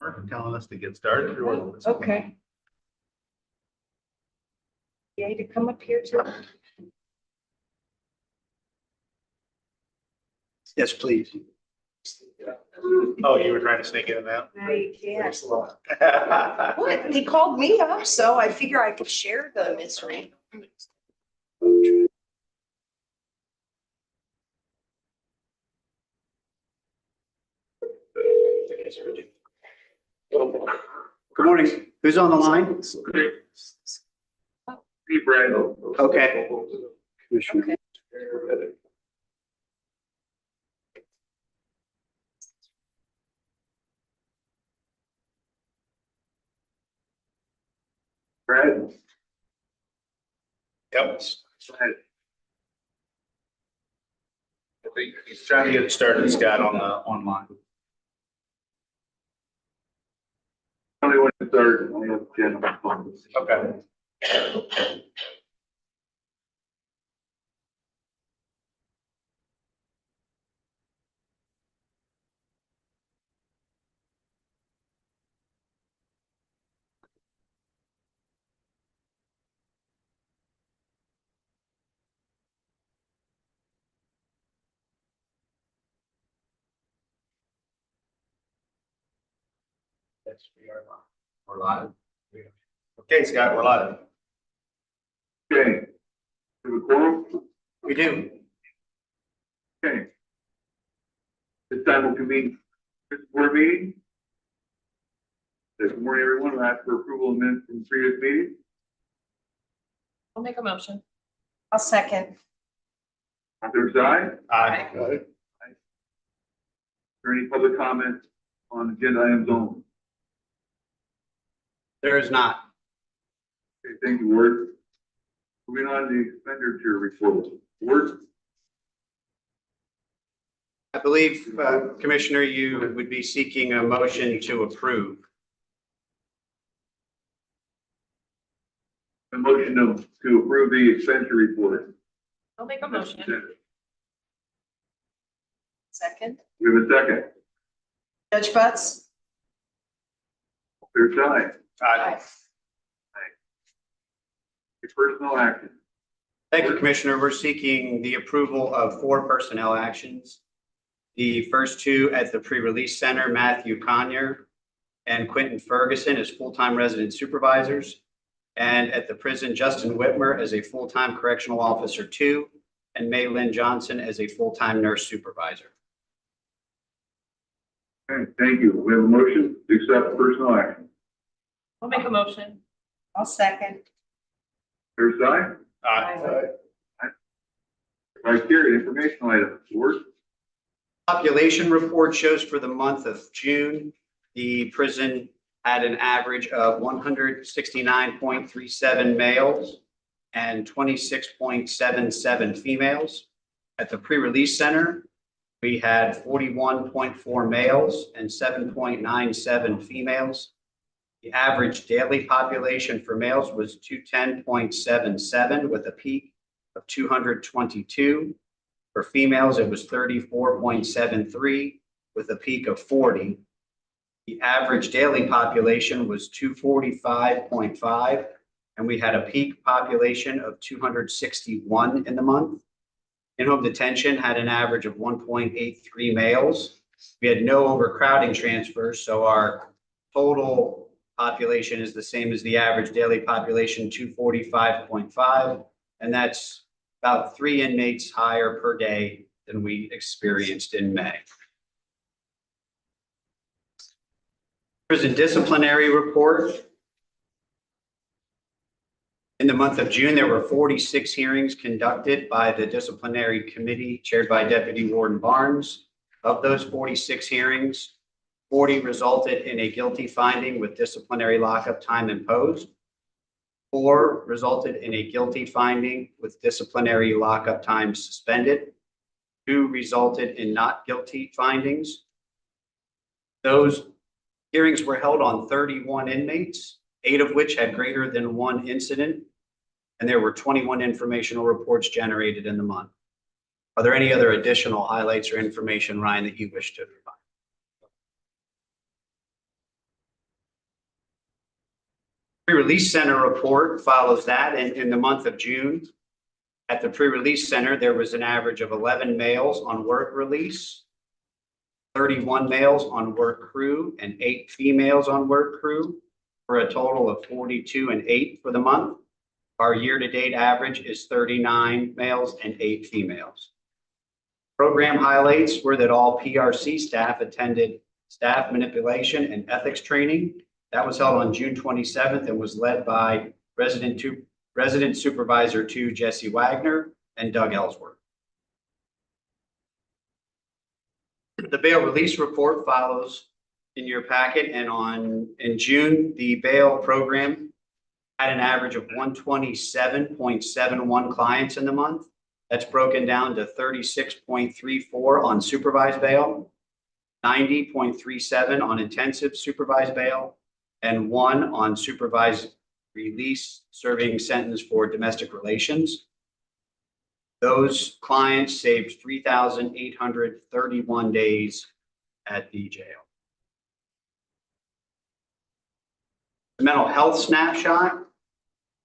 Telling us to get started. Okay. Yay, to come up here too. Yes, please. Oh, you were trying to sneak in that? Now you can't. What? He called me up, so I figure I could share the misery. Good morning. Who's on the line? Hey, Brad. Okay. Commissioner. Okay. Brad. Yep. Brad. I think he's trying to get it started, Scott, on the online. Only one to start on the agenda. Okay. Yes, we are live. We're live. Okay, Scott, we're live. Okay. Do we quorum? We do. Okay. This time we'll convene this board meeting. Good morning, everyone. I'll ask for approval of minutes from the previous meeting. I'll make a motion. I'll second. On their side, Aye. is there any public comments on agenda items only? There is not. Okay, thank you, Ward. Moving on to the expenditure report. Ward? I believe, Commissioner, you would be seeking a motion to approve. A motion to approve the expenditure report. I'll make a motion. Second. We have a second. Judge Butts? Their side. Aye. Personal action. Thank you, Commissioner. We're seeking the approval of 4 personnel actions. The first 2 at the pre-release center, Matthew Conyer and Quentin Ferguson as full-time resident supervisors. And at the prison, Justin Whitmer as a full-time correctional officer 2, and May Lynn Johnson as a full-time nurse supervisor. Okay, thank you. We have a motion to accept personal action. I'll make a motion. I'll second. Their side. Aye. Criteria, informational items. Ward? Population report shows for the month of June, the prison had an average of 169.37 males and 26.77 females. At the pre-release center, we had 41.4 males and 7.97 females. The average daily population for males was 210.77 with a peak of 222. For females, it was 34.73 with a peak of 40. The average daily population was 245.5, and we had a peak population of 261 in the month. In-home detention had an average of 1.83 males. We had no overcrowding transfers, so our total population is the same as the average daily population, 245.5, and that's about 3 inmates higher per day than we experienced in May. Prison disciplinary report. In the month of June, there were 46 hearings conducted by the disciplinary committee chaired by Deputy Warden Barnes. Of those 46 hearings, 40 resulted in a guilty finding with disciplinary lockup time imposed. 4 resulted in a guilty finding with disciplinary lockup time suspended. 2 resulted in not guilty findings. Those hearings were held on 31 inmates, 8 of which had greater than 1 incident, and there were 21 informational reports generated in the month. Are there any other additional highlights or information, Ryan, that you wish to provide? Pre-release center report follows that. In the month of June, at the pre-release center, there was an average of 11 males on work release, 31 males on work crew, and 8 females on work crew, for a total of 42 and 8 for the month. Our year-to-date average is 39 males and 8 females. Program highlights were that all PRC staff attended staff manipulation and ethics training. That was held on June 27th and was led by Resident Supervisor 2 Jesse Wagner and Doug Ellsworth. The bail release report follows in your packet, and in June, the bail program had an average of 127.71 clients in the month. That's broken down to 36.34 on supervised bail, 90.37 on intensive supervised bail, and 1 on supervised release serving sentence for domestic relations. Those clients saved 3,831 days at the jail. The mental health snapshot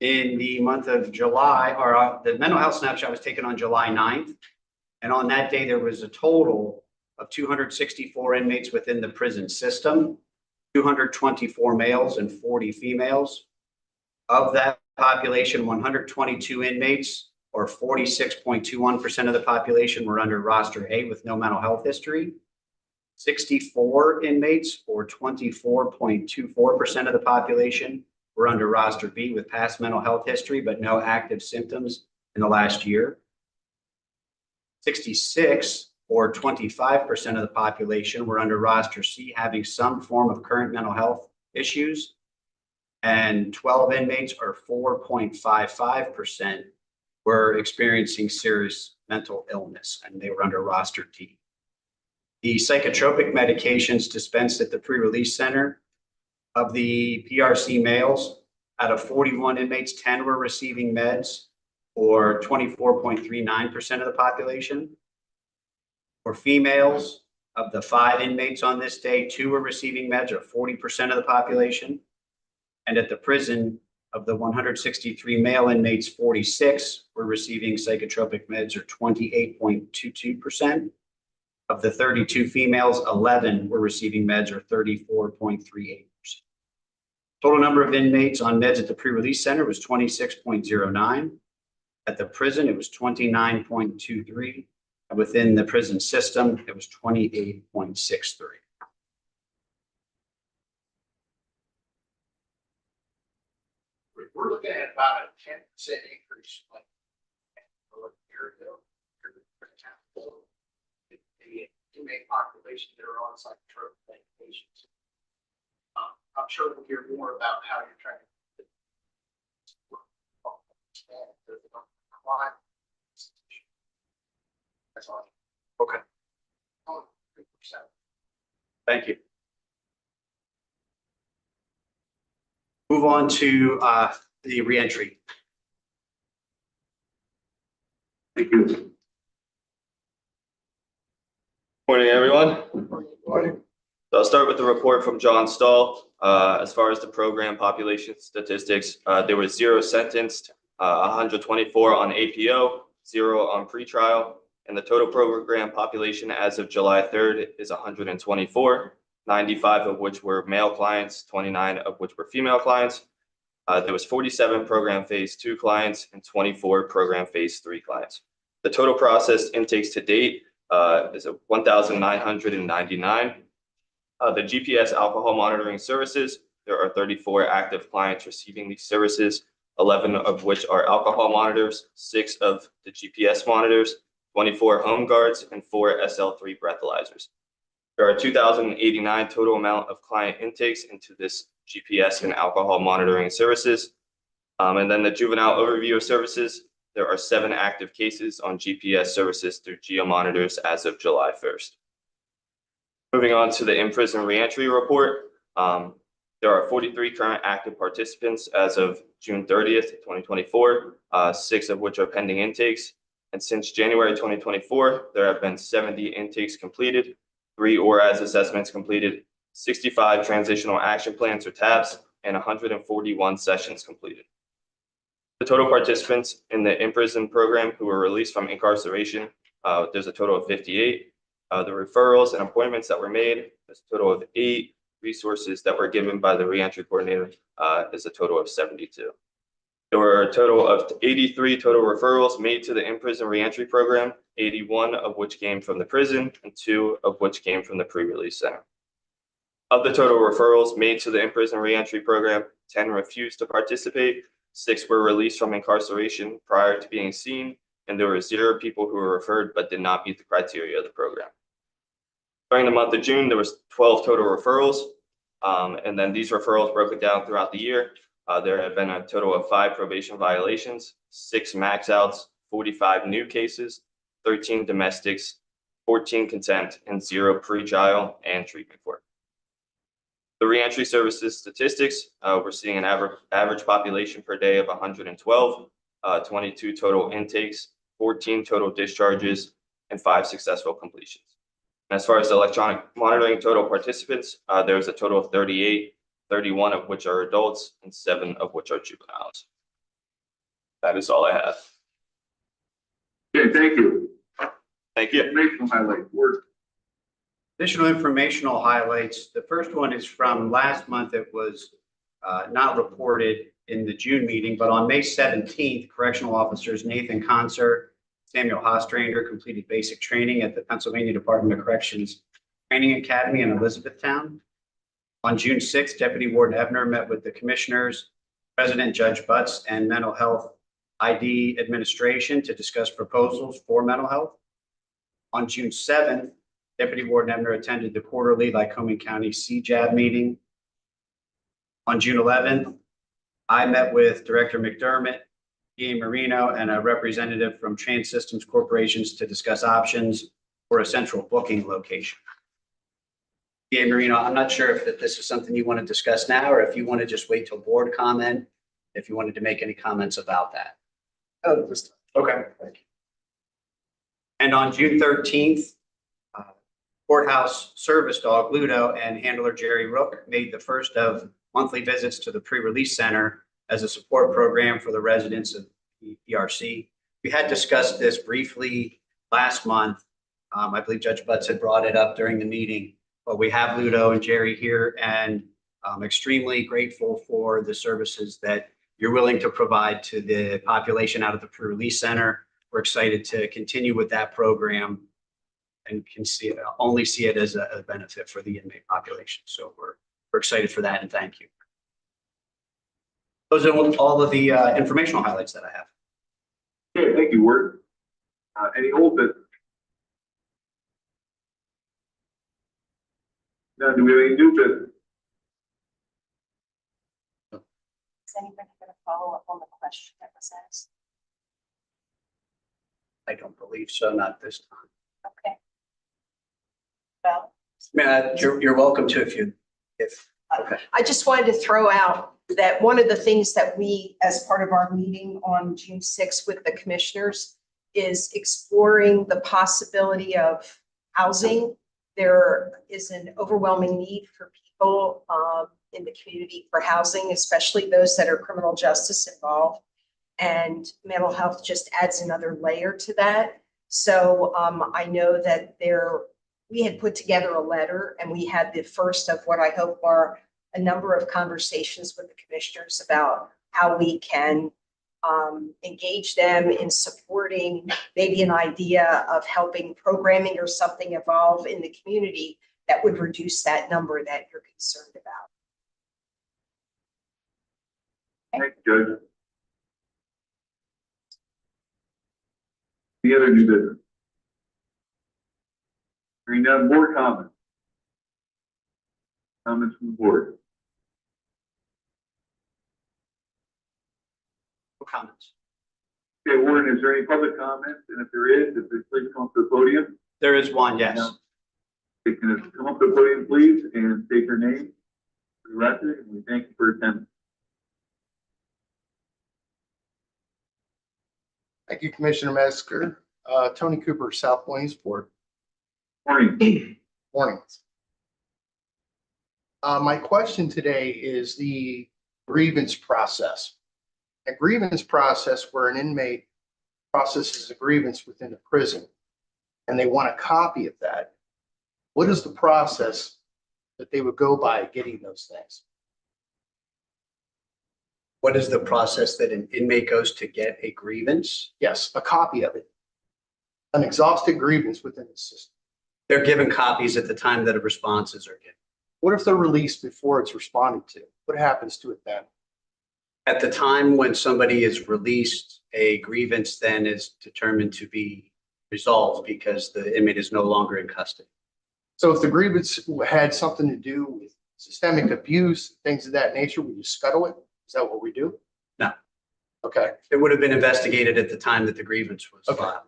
in the month of July, or the mental health snapshot was taken on July 9th. And on that day, there was a total of 264 inmates within the prison system, 224 males and 40 females. Of that population, 122 inmates, or 46.21% of the population, were under roster A with no mental health history. 64 inmates, or 24.24% of the population, were under roster B with past mental health history but no active symptoms in the last year. 66, or 25% of the population, were under roster C having some form of current mental health issues. And 12 inmates, or 4.55%, were experiencing serious mental illness, and they were under roster D. The psychotropic medications dispensed at the pre-release center, of the PRC males, out of 41 inmates, 10 were receiving meds, or 24.39% of the population. For females, of the 5 inmates on this day, 2 were receiving meds, or 40% of the population. And at the prison, of the 163 male inmates, 46 were receiving psychotropic meds, or 28.22%. Of the 32 females, 11 were receiving meds, or 34.38%. Total number of inmates on meds at the pre-release center was 26.09. At the prison, it was 29.23. And within the prison system, it was 28.63. We're looking at about a 10% increase, like a year ago. The inmate population that are on psychotropic medications. I'm sure we'll hear more about how you're trying to. That's all. Okay. 3%. Thank you. Move on to the reentry. Thank you. Morning, everyone. Morning. So I'll start with the report from John Stahl. As far as the program population statistics, there were 0 sentenced, 124 on APO, 0 on pretrial, and the total program population as of July 3rd is 124, 95 of which were male clients, 29 of which were female clients. There was 47 program phase 2 clients and 24 program phase 3 clients. The total processed intakes to date is 1,999. The GPS alcohol monitoring services, there are 34 active clients receiving these services, 11 of which are alcohol monitors, 6 of the GPS monitors, 24 home guards, and 4 SL3 breathalyzers. There are 2,089 total amount of client intakes into this GPS and alcohol monitoring services. And then the juvenile overview of services, there are 7 active cases on GPS services through GeoMonitors as of July 1st. Moving on to the in-prison reentry report, there are 43 current active participants as of June 30th, 2024, 6 of which are pending intakes. And since January 2024, there have been 70 intakes completed, 3 ORAS assessments completed, 65 transitional action plans or TAPs, and 141 sessions completed. The total participants in the in-prison program who were released from incarceration, there's a total of 58. The referrals and appointments that were made, there's a total of 8. Resources that were given by the reentry coordinator is a total of 72. There were a total of 83 total referrals made to the in-prison reentry program, 81 of which came from the prison and 2 of which came from the pre-release center. Of the total referrals made to the in-prison reentry program, 10 refused to participate, 6 were released from incarceration prior to being seen, and there were 0 people who were referred but did not meet the criteria of the program. During the month of June, there was 12 total referrals, and then these referrals broken down throughout the year. There have been a total of 5 probation violations, 6 max outs, 45 new cases, 13 domestics, 14 contempt, and 0 pre-trial and treatment court. The reentry services statistics, we're seeing an average population per day of 112, 22 total intakes, 14 total discharges, and 5 successful completions. And as far as the electronic monitoring total participants, there was a total of 38, 31 of which are adults and 7 of which are juveniles. That is all I have. Okay, thank you. Thank you. Informational highlight, Ward. Additional informational highlights. The first one is from last month. It was not reported in the June meeting, but on May 17th, correctional officers Nathan Concert, Samuel Hostrander completed basic training at the Pennsylvania Department of Corrections Training Academy in Elizabethtown. On June 6th, Deputy Warden Ebner met with the commissioners, President Judge Butts, and Mental Health ID Administration to discuss proposals for mental health. On June 7th, Deputy Warden Ebner attended the quarterly Lycoming County CJAB meeting. On June 11th, I met with Director McDermott, DA Marino, and a representative from Trans Systems Corporations to discuss options for a central booking location. DA Marino, I'm not sure if this is something you want to discuss now, or if you want to just wait till board comment, if you wanted to make any comments about that. Oh, this time. Okay. And on June 13th, courthouse service dog Ludo and handler Jerry Rook made the first of monthly visits to the pre-release center as a support program for the residents of ERC. We had discussed this briefly last month. I believe Judge Butts had brought it up during the meeting, but we have Ludo and Jerry here, and I'm extremely grateful for the services that you're willing to provide to the population out of the pre-release center. We're excited to continue with that program and can only see it as a benefit for the inmate population. So we're excited for that, and thank you. Those are all of the informational highlights that I have. Okay, thank you, Ward. Any old business? Now, do we have any new business? Is anybody going to follow up on the question that was asked? I don't believe so, not this time. Okay. Well, You're welcome to if okay. I just wanted to throw out that one of the things that we, as part of our meeting on June 6th with the commissioners, is exploring the possibility of housing. There is an overwhelming need for people in the community for housing, especially those that are criminal justice involved. And mental health just adds another layer to that. So I know that we had put together a letter, and we had the first of what I hope are a number of conversations with the commissioners about how we can engage them in supporting maybe an idea of helping programming or something evolve in the community that would reduce that number that you're concerned about. Thank you, Judge. Any other new business? Hearing none, more comments? Comments from the board? No comments. Okay, Warden, is there any public comments? And if there is, please come up to the podium. There is one, yes. You can come up to the podium, please, and state your name for the record, and we thank you for attending. Thank you, Commissioner Metzger. Tony Cooper, South Williamsport. Morning. Morning. My question today is the grievance process. A grievance process where an inmate processes a grievance within the prison and they want a copy of that. What is the process that they would go by getting those things? What is the process that an inmate goes to get a grievance? Yes, a copy of it. An exhausted grievance within the system. They're given copies at the time that responses are given. What if they're released before it's responded to? What happens to it then? At the time when somebody is released, a grievance then is determined to be resolved because the inmate is no longer in custody. So if the grievance had something to do with systemic abuse, things of that nature, we just scuttle it? Is that what we do? No. Okay, It would have been investigated at the time that the grievance was Okay. filed.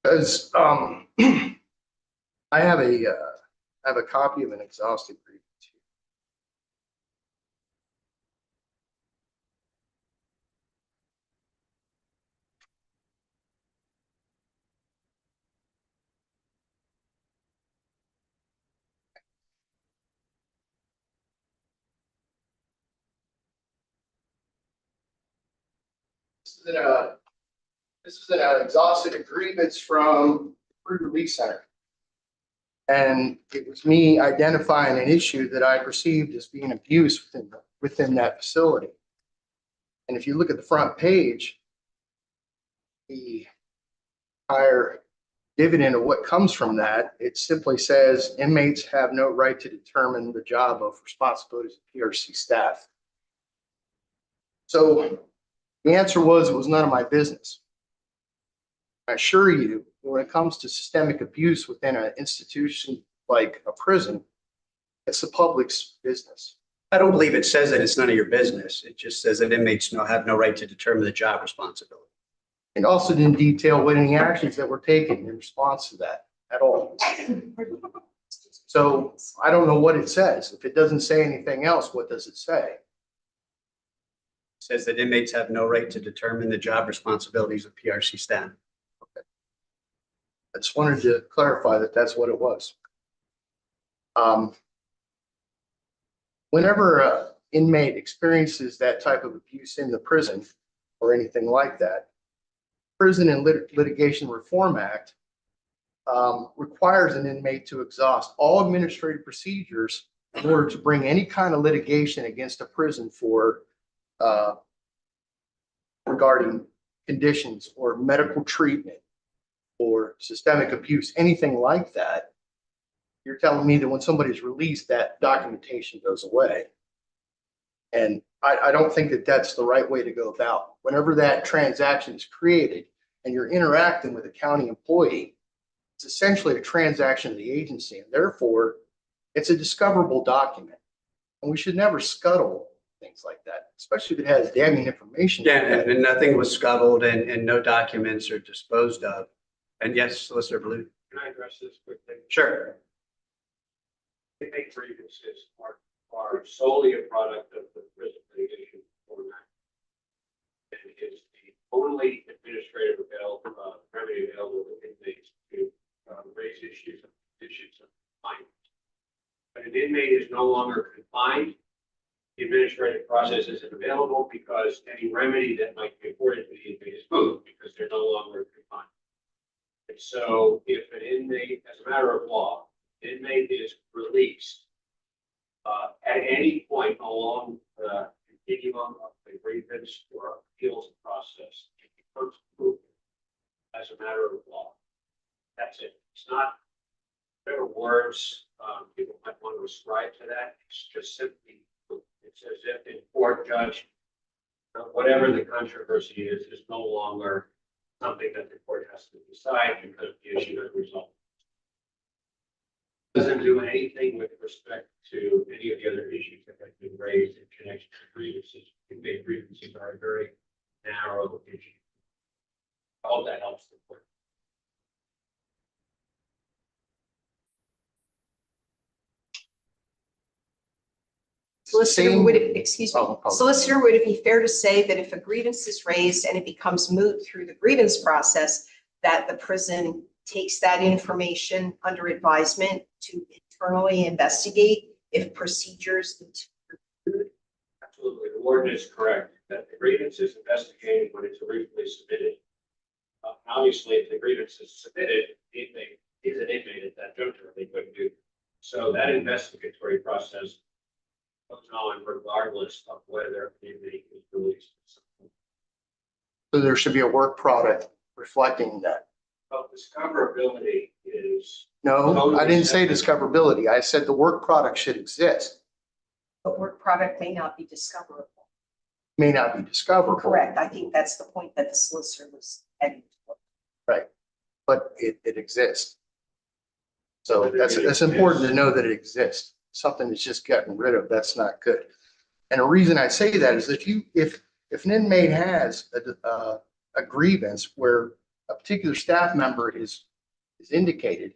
because I have a copy of an exhausted grievance. This is an exhausted grievance from pre-release center. And it was me identifying an issue that I perceived as being abused within that facility. And if you look at the front page, the higher dividend of what comes from that, it simply says inmates have no right to determine the job of responsibilities of PRC staff. So the answer was, it was none of my business. I assure you, when it comes to systemic abuse within an institution like a prison, it's the public's business. I don't believe it says that it's none of your business. It just says that inmates have no right to determine the job responsibility. It also didn't detail what any actions that were taken in response to that at all. So I don't know what it says. If it doesn't say anything else, what does it say? It says that inmates have no right to determine the job responsibilities of PRC staff. I just wanted to clarify that that's what it was. Whenever an inmate experiences that type of abuse in the prison or anything like that, Prison and Litigation Reform Act requires an inmate to exhaust all administrative procedures in order to bring any kind of litigation against a prison for regarding conditions or medical treatment or systemic abuse, anything like that. You're telling me that when somebody's released, that documentation goes away. And I don't think that that's the right way to go about. Whenever that transaction is created and you're interacting with a county employee, it's essentially a transaction of the agency, and therefore it's a discoverable document. And we should never scuttle things like that, especially if it has damning information. Yeah, and nothing was scuttled and no documents are disposed of. And yes, Solicitor Blue. Can I address this quickly? Sure. Inmate grievances are solely a product of the Prison Litigation Reform Act. And it is the only administrative remedy available to inmates to raise issues of confinement. But an inmate is no longer confined. The administrative process isn't available because any remedy that might be afforded to the inmate is moved because they're no longer confined. And so if an inmate, as a matter of law, an inmate is released at any point along the continuum of the grievance or appeals process, it becomes moved as a matter of law. That's it. It's not whatever words people might want to ascribe to that. It's just simply, it's as if in court, judge, whatever the controversy is no longer something that the court has to decide because the issue is resolved. Doesn't do anything with respect to any of the other issues that have been raised in connection to grievances. Inmate grievances are a very narrow issue. All that helps the court. Solicitor, would it, excuse me, Oh. Solicitor, would it be fair to say that if a grievance is raised and it becomes moot through the grievance process, that the prison takes that information under advisement to internally investigate if procedures need to be reviewed? Absolutely, the warden is correct, that the grievance is investigated when it's originally submitted. Obviously, if the grievance is submitted, if they, is an inmate at that juncture, they couldn't do. So that investigatory process goes on regardless of whether the inmate is released. So there should be a work product reflecting that. But discoverability is, No, I didn't say discoverability. I said the work product should exist. But work product may not be discoverable. May not be discoverable. Correct. I think that's the point that the solicitor was heading toward. But it exists. So that's important to know that it exists. Something that's just gotten rid of, that's not good. And the reason I say that is if an inmate has a grievance where a particular staff member is indicated,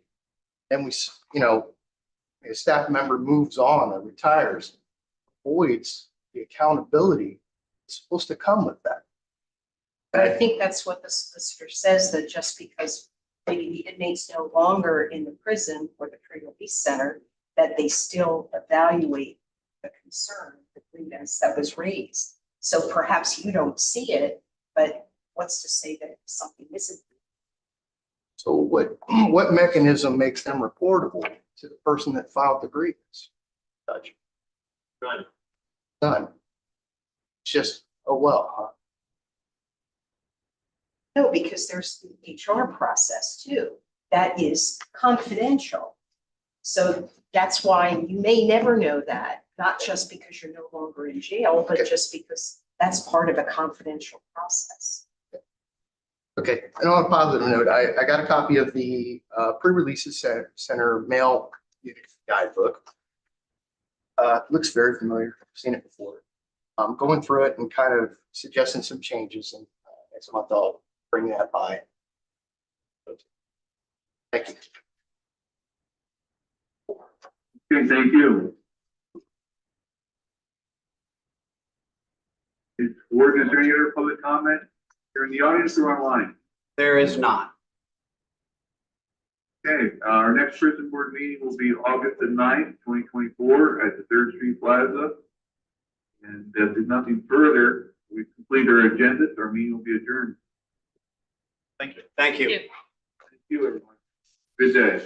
and a staff member moves on or retires, avoids the accountability that's supposed to come with that. But I think that's what the solicitor says, that just because maybe the inmate's no longer in the prison or the pre-release center, that they still evaluate the concern, the grievance that was raised. So perhaps you don't see it, but what's to say that something isn't? So what mechanism makes them reportable to the person that filed the grievance? Judge? None. None. It's just, oh, well, huh? No, because there's the HR process too. That is confidential. So that's why you may never know that, not just because you're no longer in jail, but Okay. just because that's part of a confidential process. Okay, and on a positive note, I got a copy of the pre-releases center mail guidebook. Looks very familiar. I've seen it before. I'm going through it and kind of suggesting some changes, and next month I'll bring that by. Thank you. Okay, thank you. Warden, is there any other public comment? You're in the audience or online? There is not. Okay, our next prison board meeting will be August the 9th, 2024 at the Third Street Plaza. And if there's nothing further, we complete our agenda, so our meeting will be adjourned. Thank you. Thank you. Thank you. Thank you, everyone. Good day.